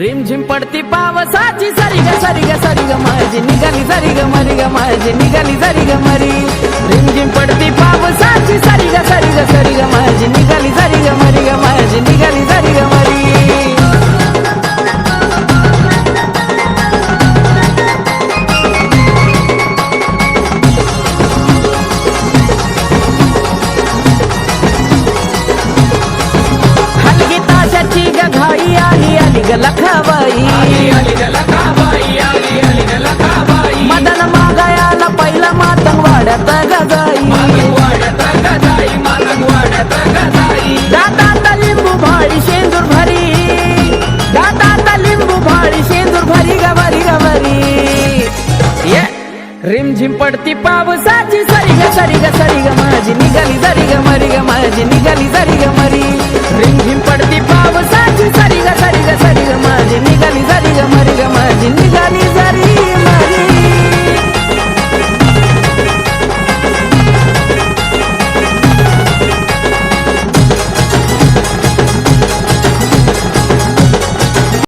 रिमझिम पडती पावसाची सरी ग माझी निघाली सरी ग मरी ग माझी निघाली सरी ग मरी। रिमझिम पडती पावसाची सरी ग माझी निघाली सरी ग मरी ग माझी निघाली सरी ग मरी। हलगी ताशाची ग घाई आली आली ग लखाबाई मदन मागायाला पहिला मातंग वाड्यात गजाई दातात लिंबू भाडी शेंदूर भरी दातात लिंबू भाडी शेंदूर भरी गवरी गवरी। ये रिमझिम पडती पावसाची सरी ग माझी निघाली सरी ग मरी ग माझी निघाली सरी ग मरी। रिमझिम पडती पावसा